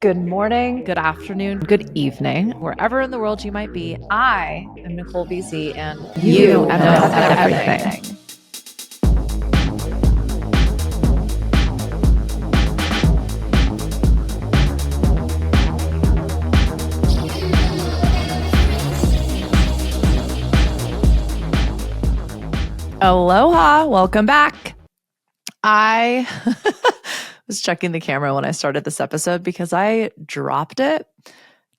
Good morning, good afternoon, good evening, wherever in the world you might be. I am Nicole BC, and you know everything. Aloha, welcome back. I was checking the camera when I started this episode because I dropped it.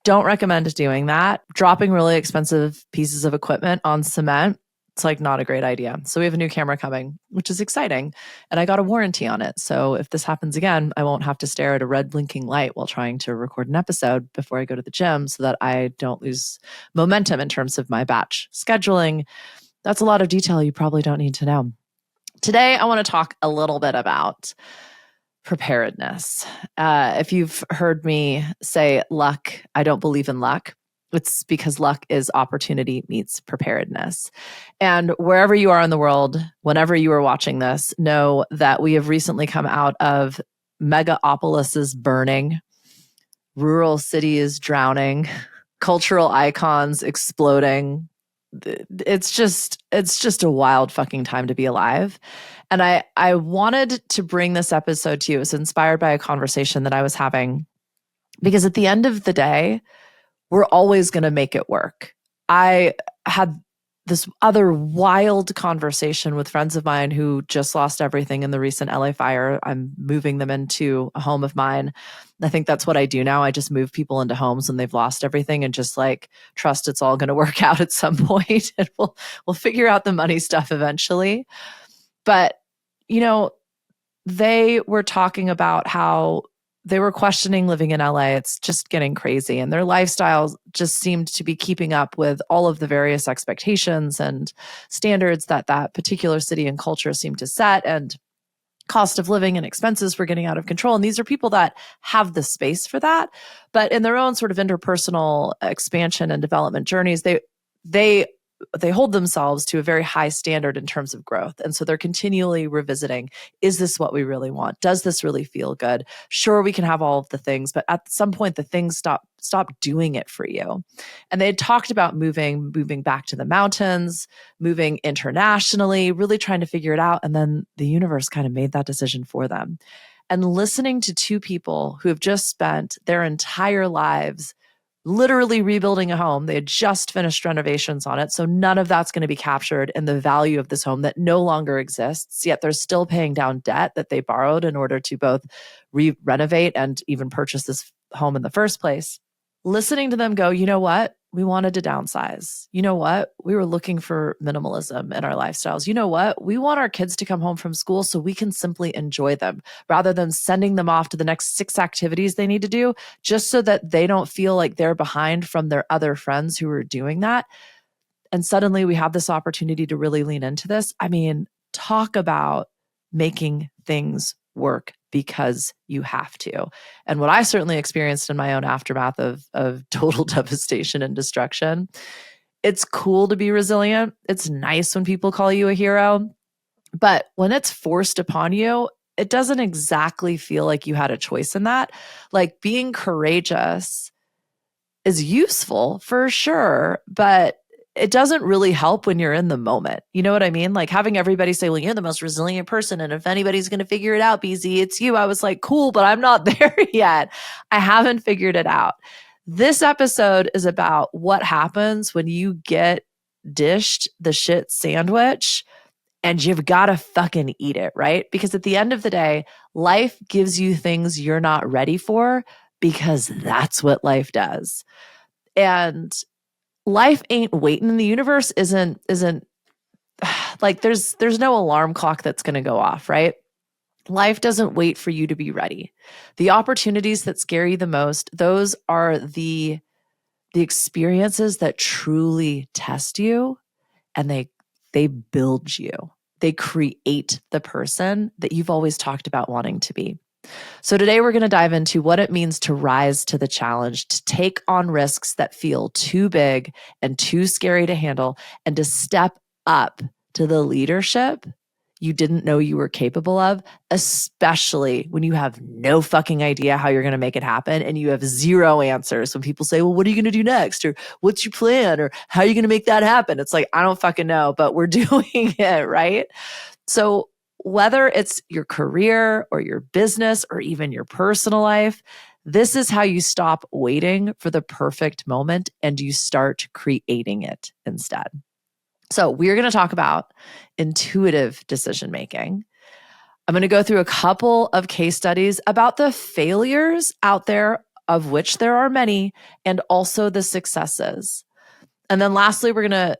Don't recommend doing that. Dropping really expensive pieces of equipment on cement, it's like not a great idea. So we have a new camera coming, which is exciting. And I got a warranty on it. So if this happens again, I won't have to stare at a red blinking light while trying to record an episode before I go to the gym so that I don't lose momentum in terms of my batch scheduling. That's a lot of detail you probably don't need to know. Today, I want to talk a little bit about preparedness. If you've heard me say luck, I don't believe in luck. It's because luck is opportunity meets preparedness. And wherever you are in the world, whenever you are watching this, know that we have recently come out of megapolises burning, rural cities drowning, cultural icons exploding. It's just a wild fucking time to be alive. And I wanted to bring this episode to you. It was inspired by a conversation that I was having because at the end of the day, we're always going to make it work. I had this other wild conversation with friends of mine who just lost everything in the recent LA fire. I'm moving them into a home of mine. I think that's what I do now. I just move people into homes when they've lost everything and just like trust it's all going to work out at some point and we'll figure out the money stuff eventually. But, you know, they were talking about how they were questioning living in LA. It's just getting crazy. And their lifestyles just seemed to be keeping up with all of the various expectations and standards that that particular city and culture seemed to set. And cost of living and expenses were getting out of control. And these are people that have the space for that. But in their own sort of interpersonal expansion and development journeys, they hold themselves to a very high standard in terms of growth. And so they're continually revisiting, is this what we really want? Does this really feel good? Sure, we can have all of the things, but at some point the things stop doing it for you. And they had talked about moving back to the mountains, moving internationally, really trying to figure it out. And then the universe kind of made that decision for them. And listening to two people who have just spent their entire lives literally rebuilding a home. They had just finished renovations on it. So none of that's going to be captured in the value of this home that no longer exists. Yet they're still paying down debt that they borrowed in order to both renovate and even purchase this home in the first place. Listening to them go, you know what? We wanted to downsize. You know what? We were looking for minimalism in our lifestyles. You know what? We want our kids to come home from school so we can simply enjoy them rather than sending them off to the next 6 activities they need to do just so that they don't feel like they're behind from their other friends who are doing that. And suddenly we have this opportunity to really lean into this. I mean, talk about making things work because you have to. And what I certainly experienced in my own aftermath of total devastation and destruction, it's cool to be resilient. It's nice when people call you a hero. But when it's forced upon you, it doesn't exactly feel like you had a choice in that. Like being courageous is useful for sure, but it doesn't really help when you're in the moment. You know what I mean? Like having everybody say, well, you're the most resilient person. And if anybody's going to figure it out, BZ, it's you. I was like, cool, but I'm not there yet. I haven't figured it out. This episode is about what happens when you get dished the shit sandwich and you've got to fucking eat it, right? Because at the end of the day, life gives you things you're not ready for because that's what life does. And life ain't waiting. The universe isn't like there's no alarm clock that's going to go off, right? Life doesn't wait for you to be ready. The opportunities that scare you the most, those are the experiences that truly test you, and they build you. They create the person that you've always talked about wanting to be. So today we're going to dive into what it means to rise to the challenge, to take on risks that feel too big and too scary to handle, and to step up to the leadership you didn't know you were capable of, especially when you have no fucking idea how you're going to make it happen and you have zero answers. When people say, well, what are you going to do next? Or what's your plan? Or how are you going to make that happen? It's like, I don't fucking know, but we're doing it, right? So whether it's your career or your business or even your personal life, this is how you stop waiting for the perfect moment and you start creating it instead. So we're going to talk about intuitive decision making. I'm going to go through a couple of case studies about the failures out there, of which there are many, and also the successes. And then lastly, we're going to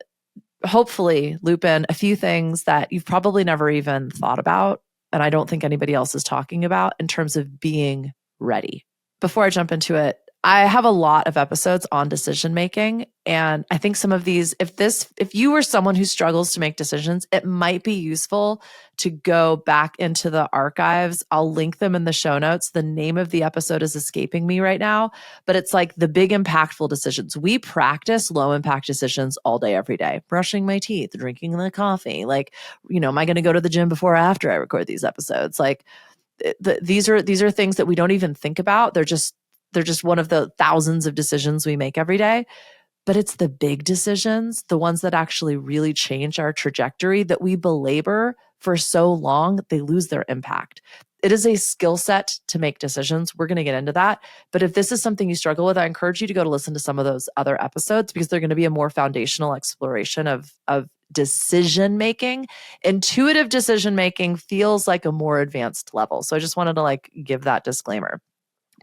hopefully loop in a few things that you've probably never even thought about, and I don't think anybody else is talking about in terms of being ready. Before I jump into it, I have a lot of episodes on decision making. And I think some of these, if you were someone who struggles to make decisions, it might be useful to go back into the archives. I'll link them in the show notes. The name of the episode is escaping me right now, but it's like the big impactful decisions. We practice low impact decisions all day, every day. Brushing my teeth, drinking the coffee. Like, am I going to go to the gym before or after I record these episodes? Like, these are things that we don't even think about. They're just one of the thousands of decisions we make every day. But it's the big decisions, the ones that actually really change our trajectory, that we belabor for so long, they lose their impact. It is a skill set to make decisions. We're going to get into that. But if this is something you struggle with, I encourage you to go to listen to some of those other episodes, because they're going to be a more foundational exploration of decision making. Intuitive decision making feels like a more advanced level. So I just wanted to give that disclaimer.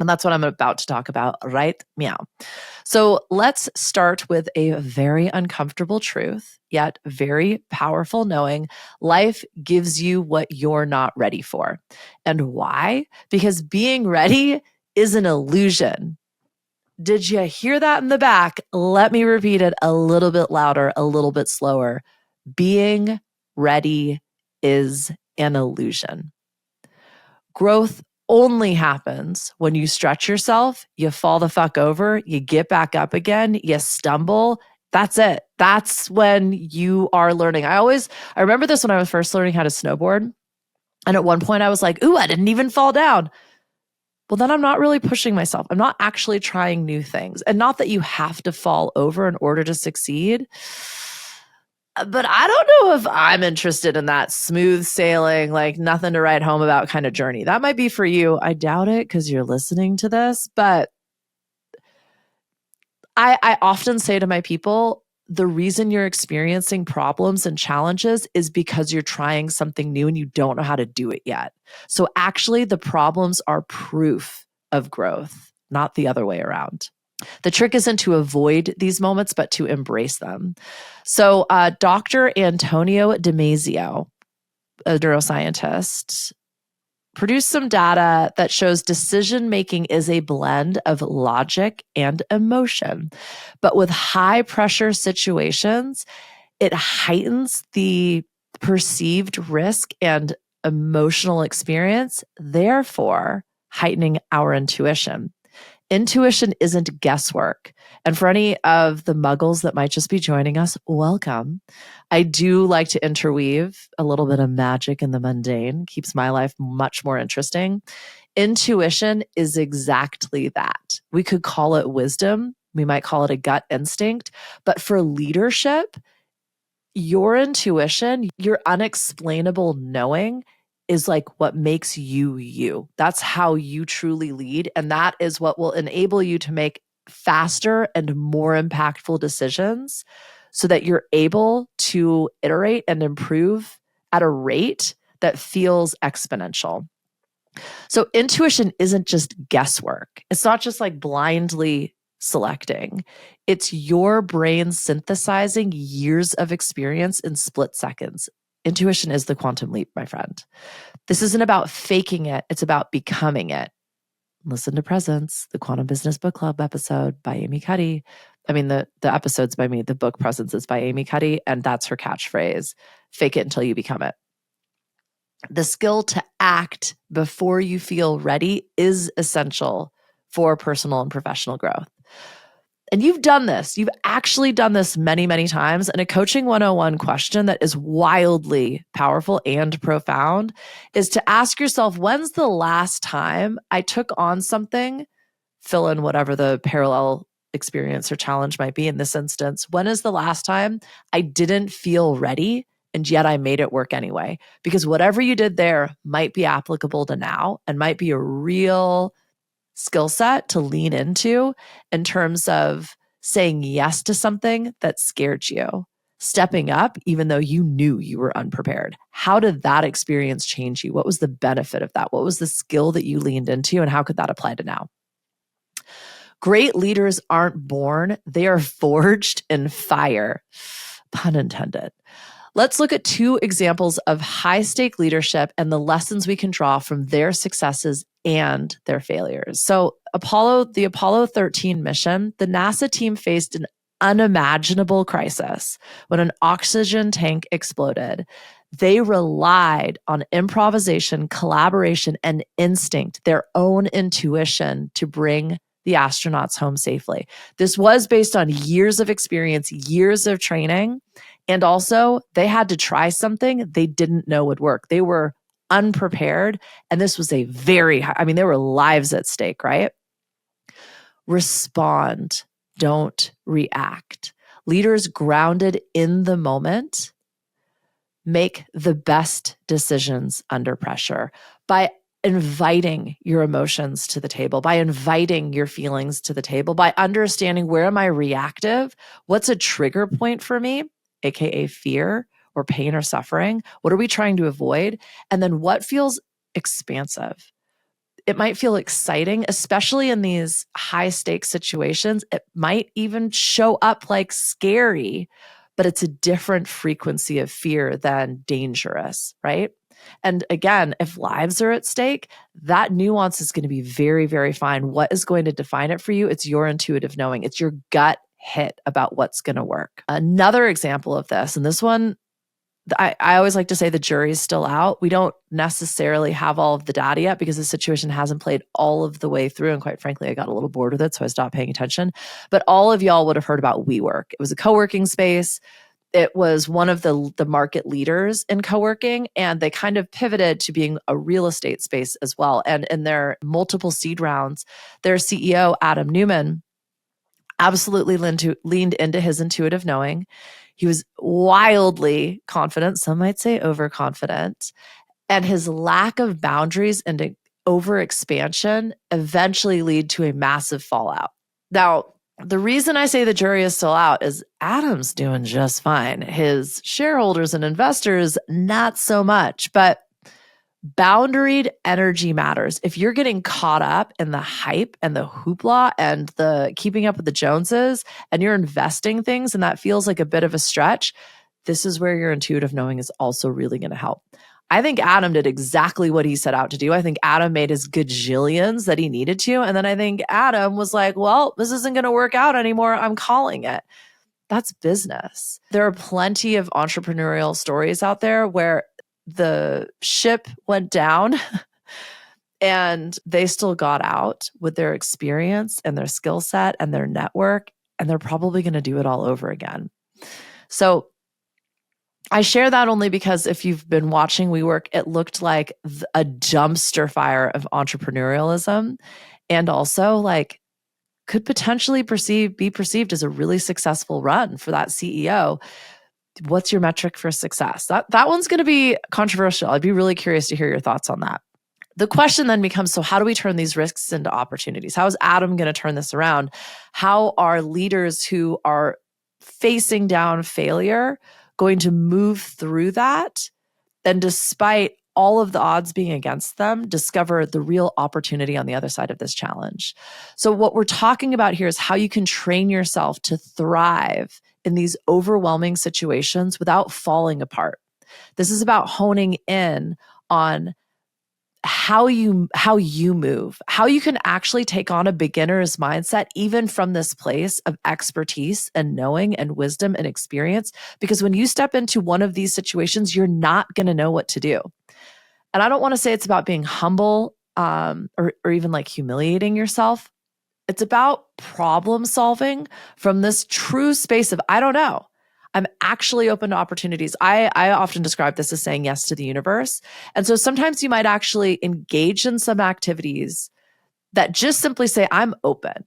And that's what I'm about to talk about right meow. So let's start with a very uncomfortable truth, yet very powerful knowing. Life gives you what you're not ready for. And why? Because being ready is an illusion. Did you hear that in the back? Let me repeat it a little bit louder, a little bit slower. Being ready is an illusion. Growth only happens when you stretch yourself, you fall the fuck over, you get back up again, you stumble. That's it. That's when you are learning. I remember this when I was first learning how to snowboard. And at one point I was like, ooh, I didn't even fall down. Well, then I'm not really pushing myself. I'm not actually trying new things. And not that you have to fall over in order to succeed. But I don't know if I'm interested in that smooth sailing, like nothing to write home about kind of journey. That might be for you. I doubt it because you're listening to this. But I often say to my people, the reason you're experiencing problems and challenges is because you're trying something new and you don't know how to do it yet. So actually, the problems are proof of growth, not the other way around. The trick isn't to avoid these moments, but to embrace them. So Dr. Antonio Damasio, a neuroscientist, produced some data that shows decision-making is a blend of logic and emotion. But with high-pressure situations, it heightens the perceived risk and emotional experience, therefore heightening our intuition. Intuition isn't guesswork. And for any of the muggles that might just be joining us, welcome. I do like to interweave a little bit of magic in the mundane, keeps my life much more interesting. Intuition is exactly that. We could call it wisdom. We might call it a gut instinct. But for leadership, your intuition, your unexplainable knowing, is like what makes you you. That's how you truly lead. And that is what will enable you to make faster and more impactful decisions so that you're able to iterate and improve at a rate that feels exponential. So intuition isn't just guesswork. It's not just like blindly selecting. It's your brain synthesizing years of experience in split seconds. Intuition is the quantum leap, my friend. This isn't about faking it. It's about becoming it. Listen to Presence, the Quantum Business Book Club episode by Amy Cuddy. I mean, the episode's by me. The book Presence is by Amy Cuddy, and that's her catchphrase. Fake it until you become it. The skill to act before you feel ready is essential for personal and professional growth. And you've done this. You've actually done this many, many times. And a coaching 101 question that is wildly powerful and profound is to ask yourself, when's the last time I took on something, fill in whatever the parallel experience or challenge might be in this instance. When is the last time I didn't feel ready and yet I made it work anyway? Because whatever you did there might be applicable to now and might be a real skill set to lean into in terms of saying yes to something that scared you, stepping up even though you knew you were unprepared. How did that experience change you? What was the benefit of that? What was the skill that you leaned into, and how could that apply to now? Great leaders aren't born, they are forged in fire. Pun intended. Let's look at two examples of high-stake leadership and the lessons we can draw from their successes and their failures. So the Apollo 13 mission, the NASA team faced an unimaginable crisis when an oxygen tank exploded. They relied on improvisation, collaboration, and instinct, their own intuition, to bring the astronauts home safely. This was based on years of experience, years of training, and also they had to try something they didn't know would work. They were unprepared, and this was a very high, there were lives at stake, right? Respond, don't react. Leaders grounded in the moment make the best decisions under pressure by inviting your emotions to the table, by inviting your feelings to the table, by understanding, where am I reactive? What's a trigger point for me, AKA fear or pain or suffering? What are we trying to avoid? And then what feels expansive? It might feel exciting, especially in these high stakes situations. It might even show up like scary, but it's a different frequency of fear than dangerous, right? And again, if lives are at stake, that nuance is going to be very, very fine. What is going to define it for you? It's your intuitive knowing. It's your gut hit about what's going to work. Another example of this, and this one, I always like to say the jury's still out. We don't necessarily have all of the data yet because the situation hasn't played all of the way through. And quite frankly, I got a little bored with it, so I stopped paying attention. But all of y'all would have heard about WeWork. It was a co-working space. It was one of the market leaders in co-working, and they kind of pivoted to being a real estate space as well. And in their multiple seed rounds, their CEO, Adam Newman, absolutely leaned into his intuitive knowing. He was wildly confident, some might say overconfident, and his lack of boundaries and overexpansion eventually lead to a massive fallout. Now, the reason I say the jury is still out is Adam's doing just fine. His shareholders and investors, not so much, but boundaried energy matters. If you're getting caught up in the hype and the hoopla and the keeping up with the Joneses, and you're investing things and that feels like a bit of a stretch, this is where your intuitive knowing is also really going to help. I think Adam did exactly what he set out to do. I think Adam made his gajillions that he needed to. And then I think Adam was like, well, this isn't going to work out anymore. I'm calling it. That's business. There are plenty of entrepreneurial stories out there where the ship went down and they still got out with their experience and their skill set and their network, and they're probably going to do it all over again. So I share that only because if you've been watching WeWork, it looked like a dumpster fire of entrepreneurialism, and also like could potentially be perceived as a really successful run for that CEO. What's your metric for success? That one's going to be controversial. I'd be really curious to hear your thoughts on that. The question then becomes, so how do we turn these risks into opportunities? How is Adam going to turn this around? How are leaders who are facing down failure going to move through that, and despite all of the odds being against them, discover the real opportunity on the other side of this challenge? So what we're talking about here is how you can train yourself to thrive in these overwhelming situations without falling apart. This is about honing in on how you move, how you can actually take on a beginner's mindset, even from this place of expertise and knowing and wisdom and experience. Because when you step into one of these situations, you're not going to know what to do. And I don't want to say it's about being humble or even like humiliating yourself. It's about problem solving from this true space of, I don't know. I'm actually open to opportunities. I often describe this as saying yes to the universe. And so sometimes you might actually engage in some activities that just simply say, I'm open.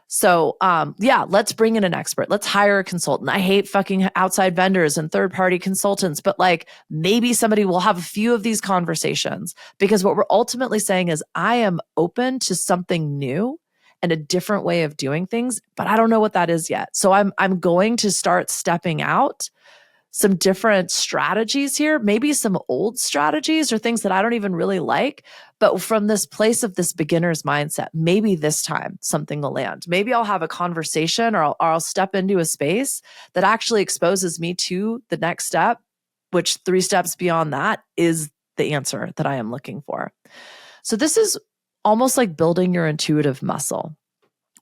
So, yeah, let's bring in an expert. Let's hire a consultant. I hate fucking outside vendors and third party consultants, but like maybe somebody will have a few of these conversations, because what we're ultimately saying is, I am open to something new and a different way of doing things, but I don't know what that is yet. So I'm going to start stepping out some different strategies here, maybe some old strategies or things that I don't even really like. But from this place of this beginner's mindset, maybe this time something will land. Maybe I'll have a conversation, or I'll step into a space that actually exposes me to the next step, which 3 steps beyond that is the answer that I am looking for. So this is almost like building your intuitive muscle.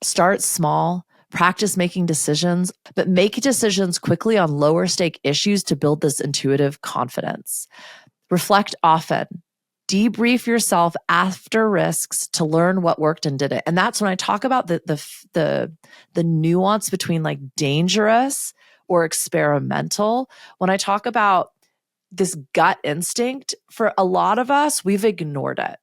Start small. Practice making decisions, but make decisions quickly on lower stake issues to build this intuitive confidence. Reflect often. Debrief yourself after risks to learn what worked and didn't. And that's when I talk about the nuance between like dangerous or experimental. When I talk about this gut instinct, for a lot of us, we've ignored it.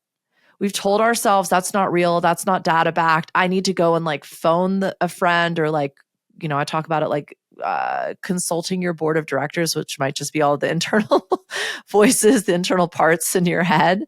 We've told ourselves that's not real, that's not data backed. I need to go and like phone a friend, or like, I talk about it like consulting your board of directors, which might just be all the internal voices, the internal parts in your head.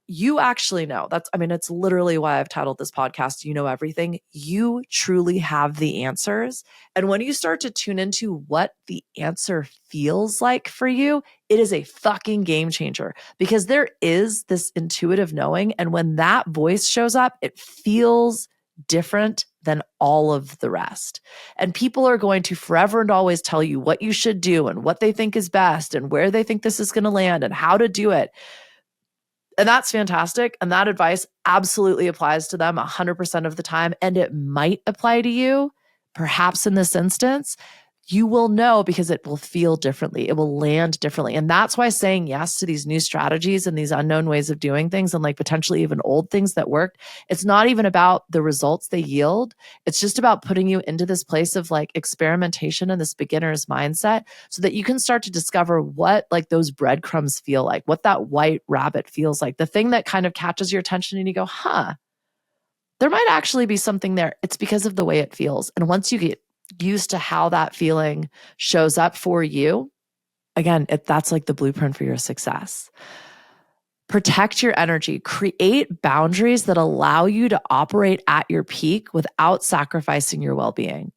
You actually know. It's literally why I've titled this podcast, You Know Everything. You truly have the answers. And when you start to tune into what the answer feels like for you, it is a fucking game changer, because there is this intuitive knowing. And when that voice shows up, it feels different than all of the rest. And people are going to forever and always tell you what you should do and what they think is best and where they think this is going to land and how to do it. And that's fantastic. And that advice absolutely applies to them 100% of the time. And it might apply to you, perhaps in this instance. You will know because it will feel differently. It will land differently. And that's why saying yes to these new strategies and these unknown ways of doing things, and like potentially even old things that worked, it's not even about the results they yield. It's just about putting you into this place of like experimentation and this beginner's mindset, so that you can start to discover what like those breadcrumbs feel like, what that white rabbit feels like, the thing that kind of catches your attention and you go, there might actually be something there. It's because of the way it feels. And once you get used to how that feeling shows up for you, again, that's like the blueprint for your success. Protect your energy. Create boundaries that allow you to operate at your peak without sacrificing your well-being.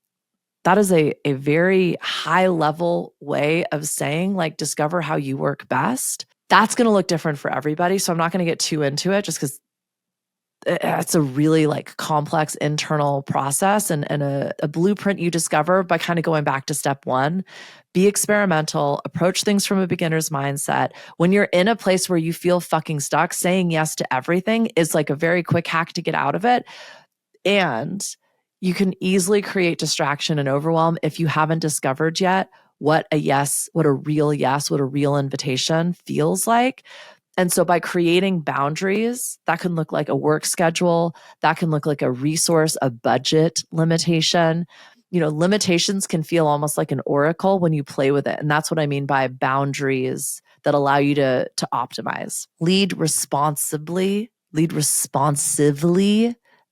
That is a very high level way of saying, like, discover how you work best. That's going to look different for everybody. So I'm not going to get too into it, just because it's a really like complex internal process and a blueprint you discover by kind of going back to step 1. Be experimental, approach things from a beginner's mindset. When you're in a place where you feel fucking stuck, saying yes to everything is like a very quick hack to get out of it. And you can easily create distraction and overwhelm if you haven't discovered yet what a real invitation feels like. And so by creating boundaries, that can look like a work schedule, that can look like a resource, a budget limitation. Limitations can feel almost like an oracle when you play with it. And that's what I mean by boundaries that allow you to optimize. Lead responsively,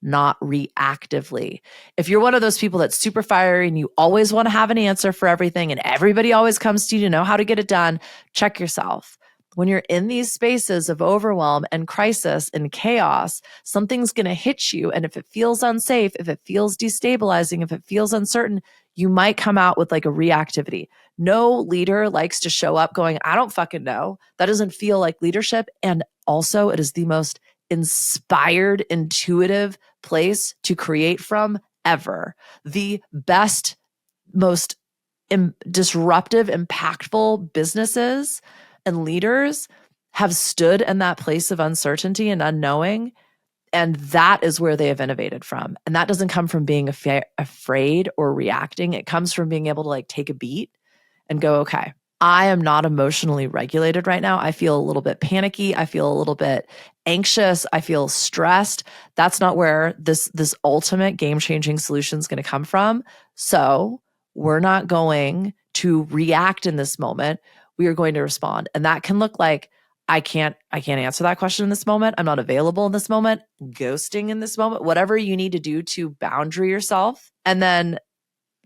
not reactively. If you're one of those people that's super fiery and you always want to have an answer for everything and everybody always comes to you to know how to get it done, check yourself. When you're in these spaces of overwhelm and crisis and chaos, something's going to hit you. And if it feels unsafe, if it feels destabilizing, if it feels uncertain, you might come out with like a reactivity. No leader likes to show up going, I don't fucking know. That doesn't feel like leadership. And also, it is the most inspired, intuitive place to create from ever. The best, most disruptive, impactful businesses and leaders have stood in that place of uncertainty and unknowing. And that is where they have innovated from. And that doesn't come from being afraid or reacting. It comes from being able to like take a beat and go, okay, I am not emotionally regulated right now. I feel a little bit panicky. I feel a little bit anxious. I feel stressed. That's not where this ultimate game-changing solution is going to come from. So we're not going to react in this moment. We are going to respond. And that can look like, I can't answer that question in this moment. I'm not available in this moment, ghosting in this moment, whatever you need to do to boundary yourself. And then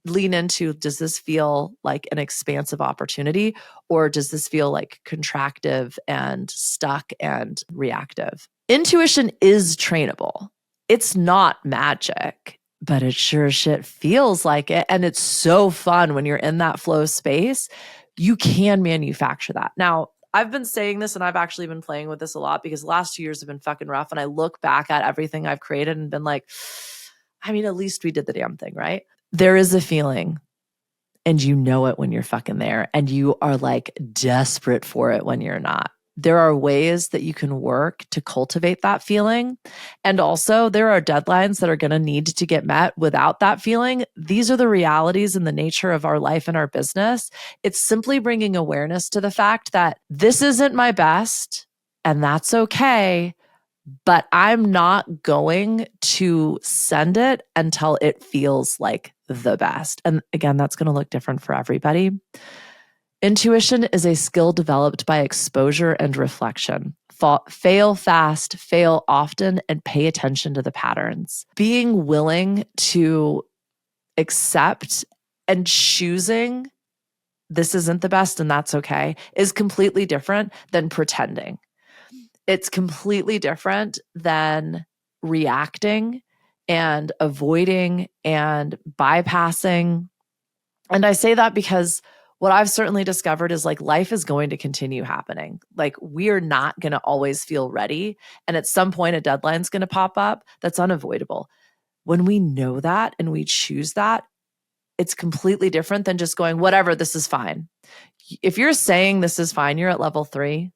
lean into, does this feel like an expansive opportunity, or does this feel like contractive and stuck and reactive? Intuition is trainable. It's not magic, but it sure as shit feels like it. And it's so fun when you're in that flow space. You can manufacture that. Now, I've been saying this and I've actually been playing with this a lot because the last 2 years have been fucking rough. And I look back at everything I've created and been like, I mean, at least we did the damn thing, right? There is a feeling, and you know it when you're fucking there, and you are like desperate for it when you're not. There are ways that you can work to cultivate that feeling. And also, there are deadlines that are going to need to get met without that feeling. These are the realities and the nature of our life and our business. It's simply bringing awareness to the fact that this isn't my best, and that's okay. But I'm not going to send it until it feels like the best. And again, that's going to look different for everybody. Intuition is a skill developed by exposure and reflection. Fail fast, fail often, and pay attention to the patterns. Being willing to accept and choosing this isn't the best and that's okay is completely different than pretending. It's completely different than reacting and avoiding and bypassing. And I say that because what I've certainly discovered is like life is going to continue happening. Like we're not going to always feel ready. And at some point, a deadline's going to pop up that's unavoidable. When we know that and we choose that, it's completely different than just going, whatever, this is fine. If you're saying this is fine, you're at level 3.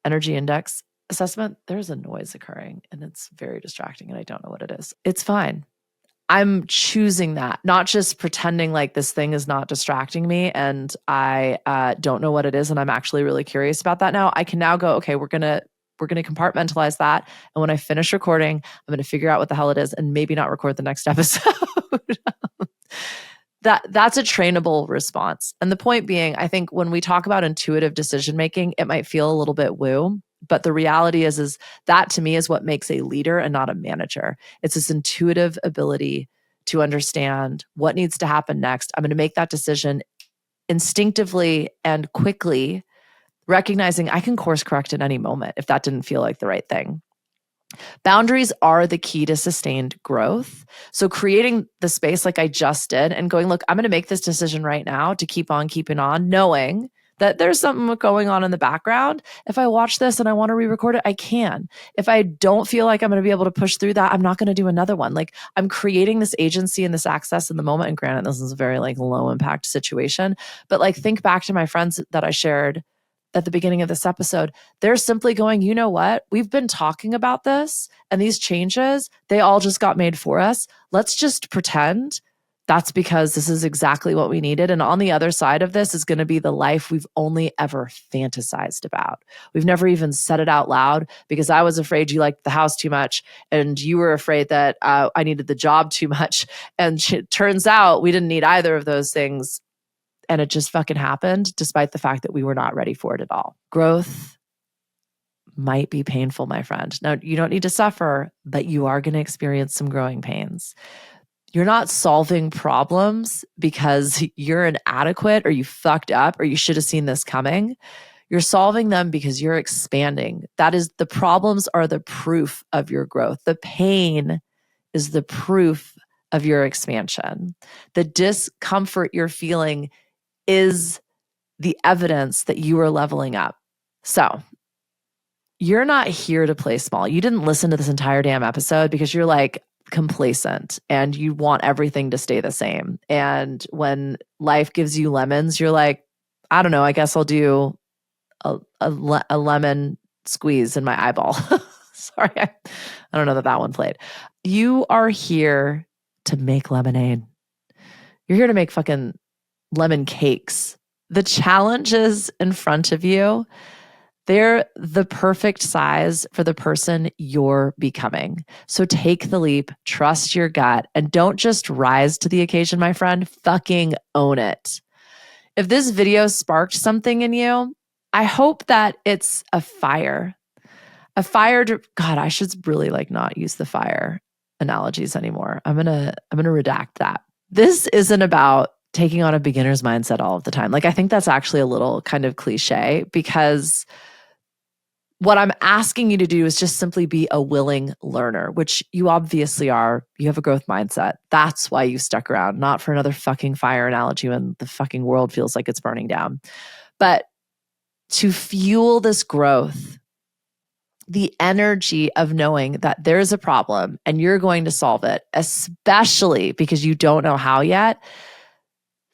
Energy index assessment, there's a noise occurring and it's very distracting and I don't know what it is. It's fine. I'm choosing that, not just pretending like this thing is not distracting me and I don't know what it is and I'm actually really curious about that now. I can now go, okay, we're going to compartmentalize that. And when I finish recording, I'm going to figure out what the hell it is and maybe not record the next episode. That's a trainable response. And the point being, I think when we talk about intuitive decision making, it might feel a little bit woo, but the reality is that to me is what makes a leader and not a manager. It's this intuitive ability to understand what needs to happen next. I'm going to make that decision instinctively and quickly, recognizing I can course correct at any moment if that didn't feel like the right thing. Boundaries are the key to sustained growth. So creating the space like I just did and going, look, I'm going to make this decision right now to keep on keeping on, knowing that there's something going on in the background. If I watch this and I want to re-record it, I can. If I don't feel like I'm going to be able to push through that, I'm not going to do another one. Like I'm creating this agency and this access in the moment. And granted, this is a very like low impact situation, but like think back to my friends that I shared at the beginning of this episode. They're simply going, you know what? We've been talking about this and these changes, they all just got made for us. Let's just pretend that's because this is exactly what we needed. And on the other side of this is going to be the life we've only ever fantasized about. We've never even said it out loud because I was afraid you liked the house too much and you were afraid that I needed the job too much. And it turns out we didn't need either of those things. And it just fucking happened despite the fact that we were not ready for it at all. Growth might be painful, my friend. Now, you don't need to suffer, but you are going to experience some growing pains. You're not solving problems because you're inadequate or you fucked up or you should have seen this coming. You're solving them because you're expanding. That is, the problems are the proof of your growth. The pain is the proof of your expansion. The discomfort you're feeling is the evidence that you are leveling up. So you're not here to play small. You didn't listen to this entire damn episode because you're like complacent and you want everything to stay the same. And when life gives you lemons, you're like, I don't know, I guess I'll do a lemon squeeze in my eyeball. Sorry, I don't know that one played. You are here to make lemonade. You're here to make fucking lemon cakes The challenges in front of you, they're the perfect size for the person you're becoming. So take the leap, trust your gut, and don't just rise to the occasion, my friend. Fucking own it. If this video sparked something in you, I hope that it's a fire. God, I should really not use the fire analogies anymore. I'm gonna redact that. This isn't about taking on a beginner's mindset all of the time. I think that's actually a little kind of cliche, because what I'm asking you to do is just simply be a willing learner, which you obviously are. You have a growth mindset. That's why you stuck around, not for another fucking fire analogy when the fucking world feels like it's burning down. But to fuel this growth, the energy of knowing that there's a problem and you're going to solve it, especially because you don't know how yet,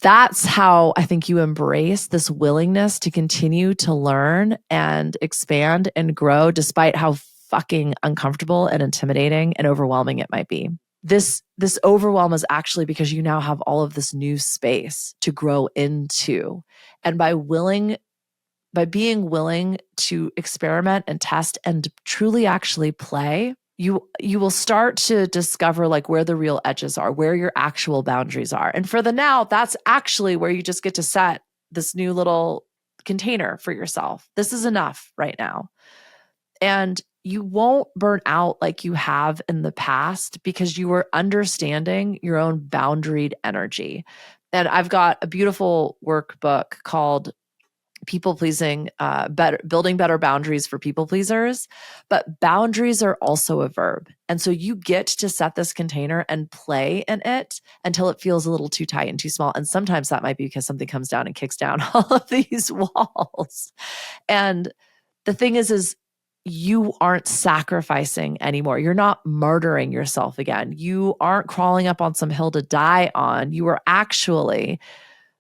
that's how I think you embrace this willingness to continue to learn and expand and grow despite how fucking uncomfortable and intimidating and overwhelming it might be. This overwhelm is actually because you now have all of this new space to grow into. And by being willing to experiment and test and truly actually play, you will start to discover where the real edges are, where your actual boundaries are. And for the now, that's actually where you just get to set this new little container for yourself. This is enough right now. And you won't burn out like you have in the past because you are understanding your own boundaried energy. And I've got a beautiful workbook called People Pleasing, Building Better Boundaries for People Pleasers. But boundaries are also a verb. And so you get to set this container and play in it until it feels a little too tight and too small. And sometimes that might be because something comes down and kicks down all of these walls. And the thing is you aren't sacrificing anymore. You're not murdering yourself again. You aren't crawling up on some hill to die on. You are actually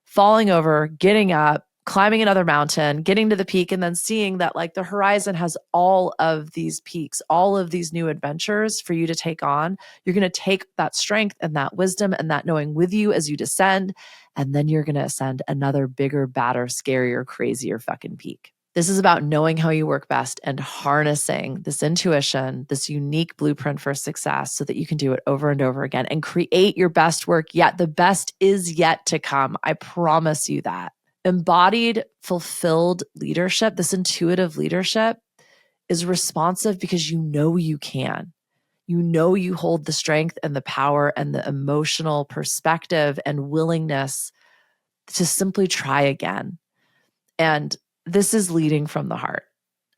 falling over, getting up, climbing another mountain, getting to the peak, and then seeing that the horizon has all of these peaks, all of these new adventures for you to take on. You're going to take that strength and that wisdom and that knowing with you as you descend. And then you're going to ascend another bigger, badder, scarier, crazier fucking peak. This is about knowing how you work best and harnessing this intuition, this unique blueprint for success so that you can do it over and over again and create your best work yet. The best is yet to come. I promise you that. Embodied, fulfilled leadership, this intuitive leadership, is responsive because you know you can. You know you hold the strength and the power and the emotional perspective and willingness to simply try again. And this is leading from the heart.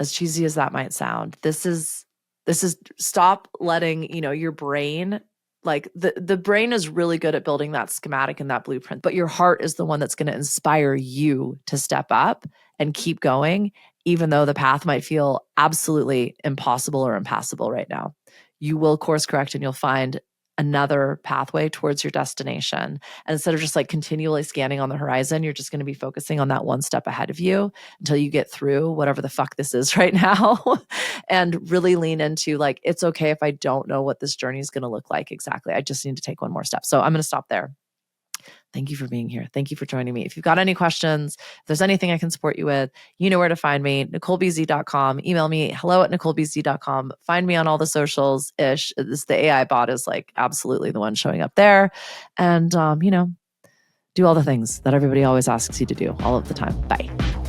As cheesy as that might sound, this is stop letting, your brain, the brain is really good at building that schematic and that blueprint, but your heart is the one that's going to inspire you to step up and keep going, even though the path might feel absolutely impossible or impassable right now. You will course correct and you'll find another pathway towards your destination. And instead of just continually scanning on the horizon, you're just going to be focusing on that one step ahead of you until you get through whatever the fuck this is right now and really lean into it's okay if I don't know what this journey is going to look like exactly. I just need to take one more step. So I'm going to stop there. Thank you for being here. Thank you for joining me. If you've got any questions, if there's anything I can support you with, you know where to find me, NicoleBZ.com. Email me, hello@NicoleBZ.com. Find me on all the socials-ish. The AI bot is absolutely the one showing up there. And, do all the things that everybody always asks you to do all of the time. Bye.